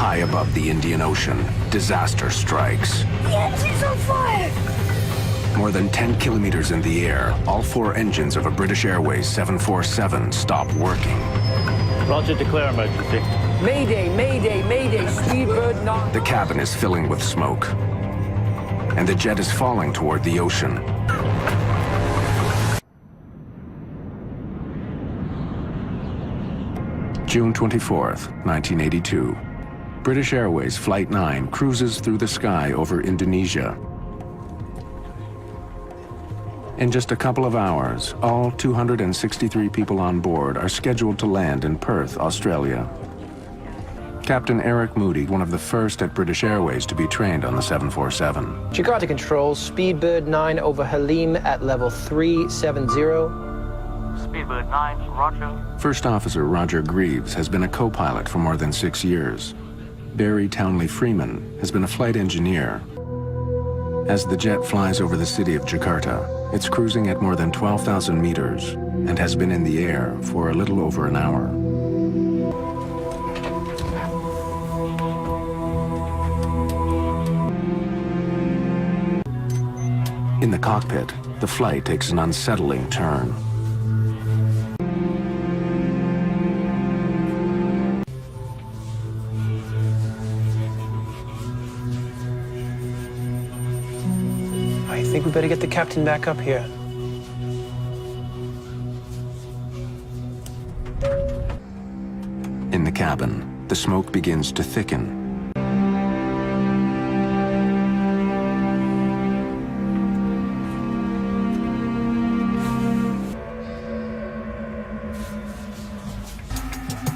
High above the Indian Ocean, disaster strikes. The engine's on fire! More than 10 kilometers in the air, all 4 engines of a British Airways 747 stop working. Roger, declare emergency. Mayday, mayday, mayday, Speedbird 9. The cabin is filling with smoke, and the jet is falling toward the ocean. June 24th, 1982. British Airways Flight 9 cruises through the sky over Indonesia. In just a couple of hours, all 263 people on board are scheduled to land in Perth, Australia. Captain Eric Moody, one of the first at British Airways to be trained on the 747. Jakarta Control, Speedbird 9 over Halim at level 370. Speedbird 9, roger. First Officer Roger Greaves has been a co-pilot for more than 6 years. Barry Townley Freeman has been a flight engineer. As the jet flies over the city of Jakarta, it's cruising at more than 12,000 meters and has been in the air for a little over an hour. In the cockpit, the flight takes an unsettling turn. I think we better get the captain back up here. In the cabin, the smoke begins to thicken.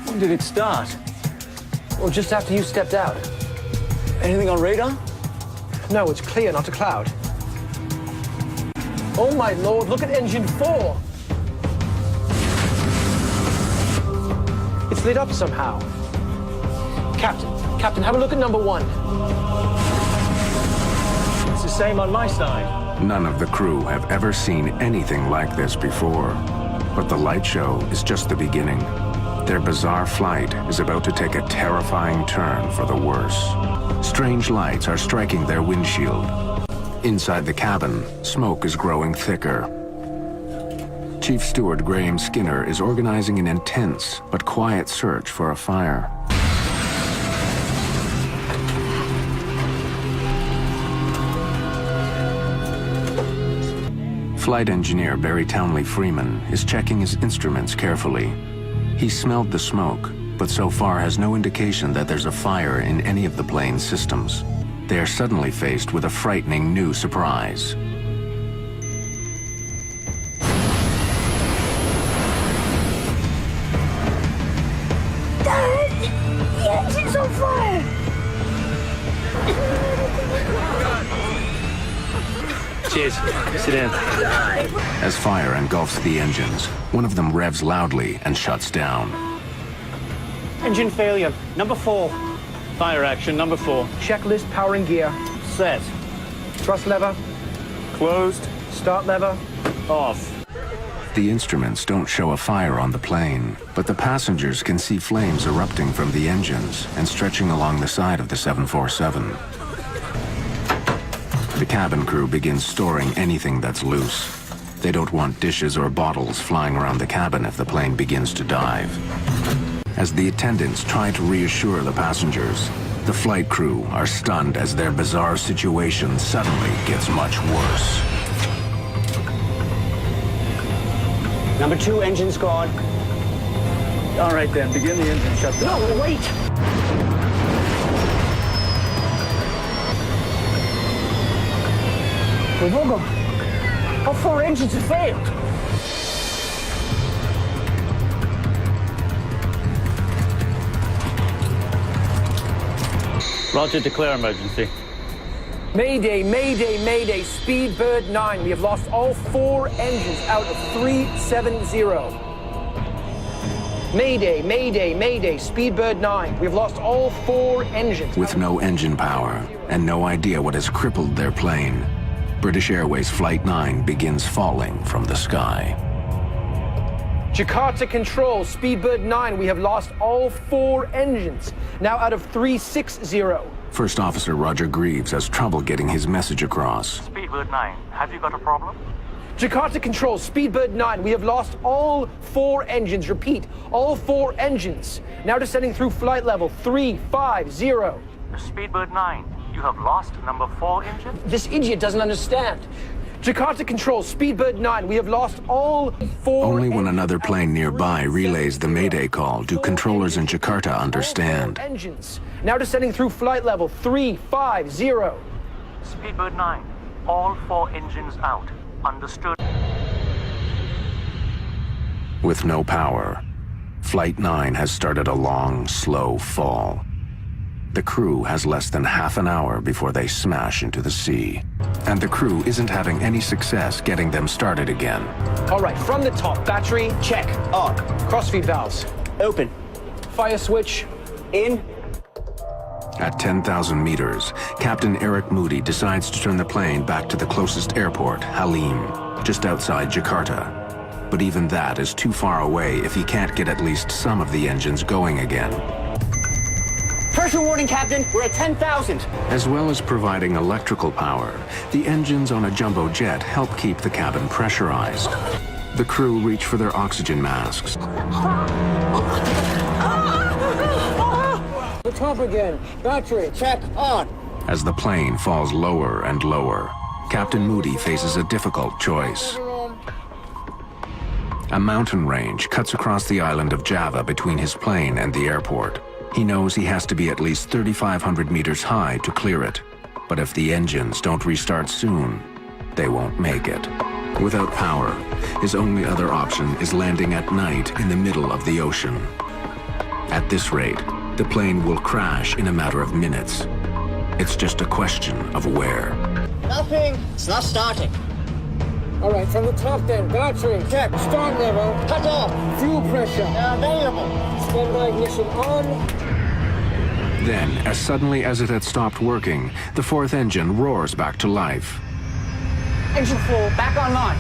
When did it start? Well, just after you stepped out. Anything on radar? No, it's clear, not a cloud. Oh my lord, look at engine 4! It's lit up somehow. Captain, have a look at number 1. It's the same on my side. None of the crew have ever seen anything like this before. But the light show is just the beginning. Their bizarre flight is about to take a terrifying turn for the worse. Strange lights are striking their windshield. Inside the cabin, smoke is growing thicker. Chief Steward Graham Skinner is organizing an intense but quiet search for a fire. Flight engineer Barry Townley Freeman is checking his instruments carefully. He smelled the smoke, but so far has no indication that there's a fire in any of the plane's systems. They are suddenly faced with a frightening new surprise. Dad! The engine's on fire! Cheers. Sit down. As fire engulfs the engines, one of them revs loudly and shuts down. Engine failure, number 4. Fire action, number 4. Checklist powering gear. Set. Thrust lever. Closed. Start lever. Off. The instruments don't show a fire on the plane, but the passengers can see flames erupting from the engines and stretching along the side of the 747. The cabin crew begins storing anything that's loose. They don't want dishes or bottles flying around the cabin if the plane begins to dive. As the attendants try to reassure the passengers, the flight crew are stunned as their bizarre situation suddenly gets much worse. Number 2, engine's gone. All right then, begin the engine shutdown. No, wait! We've all gone. All 4 engines have failed. Roger, declare emergency. Mayday, mayday, mayday, Speedbird 9. We have lost all 4 engines out of 370. Mayday, mayday, mayday, Speedbird 9. We have lost all 4 engines. With no engine power and no idea what has crippled their plane, British Airways Flight 9 begins falling from the sky. Jakarta Control, Speedbird 9, we have lost all 4 engines, now out of 360. First Officer Roger Greaves has trouble getting his message across. Speedbird 9, have you got a problem? Jakarta Control, Speedbird 9, we have lost all 4 engines. Repeat, all 4 engines. Now descending through flight level 350. Speedbird 9, you have lost number 4 engine? This idiot doesn't understand. Jakarta Control, Speedbird 9, we have lost all 4 Only when engines. another plane nearby relays the Mayday call do controllers in Jakarta understand. All 4 engines. Now descending through flight level 350. Speedbird 9, all 4 engines out. Understood. With no power, Flight 9 has started a long, slow fall. The crew has less than half an hour before they smash into the sea. And the crew isn't having any success getting them started again. All right, from the top, battery, check. On. Crossfeed valves. Open. Fire switch. In. At 10,000 meters, Captain Eric Moody decides to turn the plane back to the closest airport, Halim, just outside Jakarta. But even that is too far away if he can't get at least some of the engines going again. Pressure warning, Captain. We're at 10,000. As well as providing electrical power, the engines on a jumbo jet help keep the cabin pressurized. The crew reach for their oxygen masks. The top again. Battery. Check. On. As the plane falls lower and lower, Captain Moody faces a difficult choice. A mountain range cuts across the island of Java between his plane and the airport. He knows he has to be at least 3,500 meters high to clear it. But if the engines don't restart soon, they won't make it. Without power, his only other option is landing at night in the middle of the ocean. At this rate, the plane will crash in a matter of minutes. It's just a question of where. Nothing. It's not starting. All right, from the top then. Battery. Check. Start level. Cut off. Fuel pressure. Available. Standby ignition on. Then, as suddenly as it had stopped working, the 4th engine roars back to life. Engine 4 back online.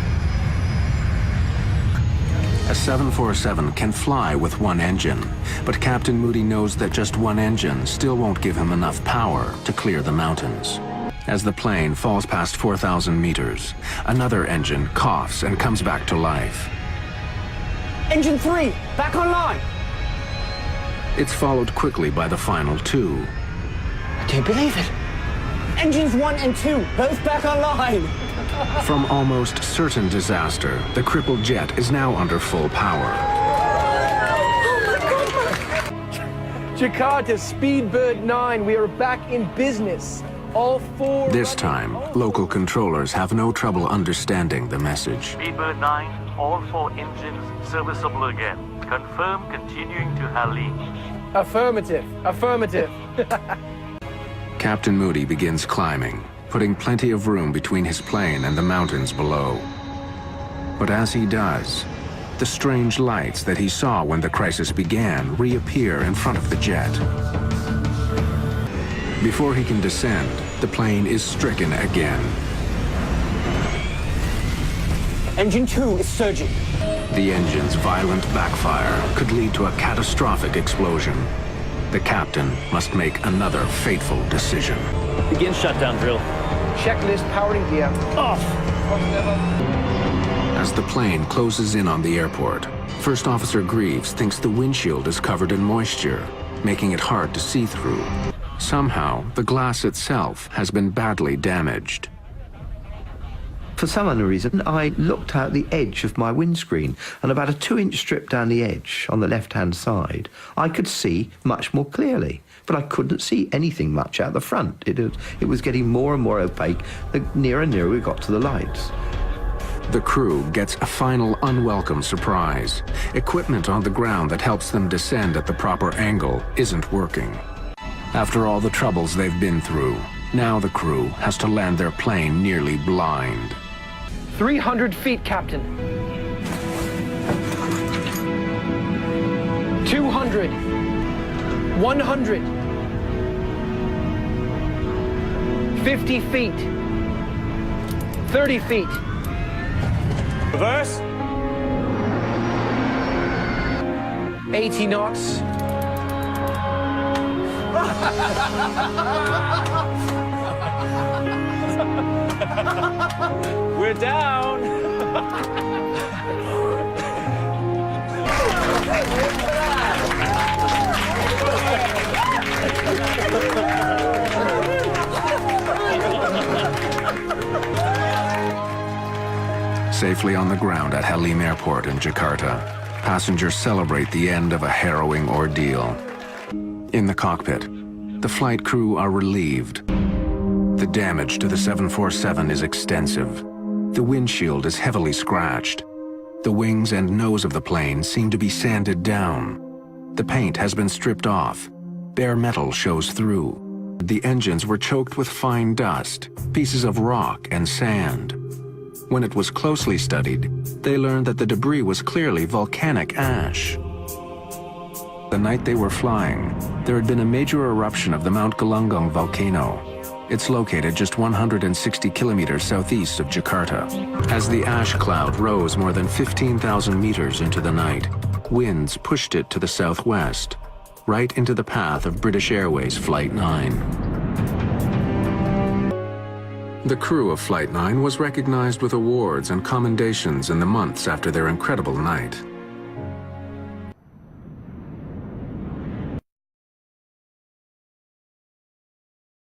A 747 can fly with one engine, but Captain Moody knows that just one engine still won't give him enough power to clear the mountains. As the plane falls past 4,000 meters, another engine coughs and comes back to life. Engine 3 back online. It's followed quickly by the final 2. I can't believe it. Engines 1 and 2 both back online. From almost certain disaster, the crippled jet is now under full power. Jakarta, Speedbird 9, we are back in business. All 4... This time, local controllers have no trouble understanding the message. Speedbird 9, all 4 engines serviceable again. Confirm continuing to Halim. Affirmative. Affirmative. Captain Moody begins climbing, putting plenty of room between his plane and the mountains below. But as he does, the strange lights that he saw when the crisis began reappear in front of the jet. Before he can descend, the plane is stricken again. Engine 2 is surging. The engine's violent backfire could lead to a catastrophic explosion. The captain must make another fateful decision. Begin shutdown drill. Checklist powering gear. Off. As the plane closes in on the airport, First Officer Greaves thinks the windshield is covered in moisture, making it hard to see through. Somehow, the glass itself has been badly damaged. For some unknown reason, I looked out the edge of my windscreen, and about a 2-inch strip down the edge on the left-hand side, I could see much more clearly, but I couldn't see anything much out the front. It was getting more and more opaque the nearer and nearer we got to the lights. The crew gets a final unwelcome surprise. Equipment on the ground that helps them descend at the proper angle isn't working. After all the troubles they've been through, now the crew has to land their plane nearly blind. 300 feet, Captain. 200. 100. 50 feet. 30 feet. Reverse. 80 knots. We're down. Safely on the ground at Halim Airport in Jakarta, passengers celebrate the end of a harrowing ordeal. In the cockpit, the flight crew are relieved. The damage to the 747 is extensive. The windshield is heavily scratched. The wings and nose of the plane seem to be sanded down. The paint has been stripped off. Bare metal shows through. The engines were choked with fine dust, pieces of rock and sand. When it was closely studied, they learned that the debris was clearly volcanic ash. The night they were flying, there had been a major eruption of the Mount Galunggung volcano. It's located just 160 kilometers southeast of Jakarta. As the ash cloud rose more than 15,000 meters into the night, winds pushed it to the southwest, right into the path of British Airways Flight 9. The crew of Flight 9 was recognized with awards and commendations in the months after their incredible night.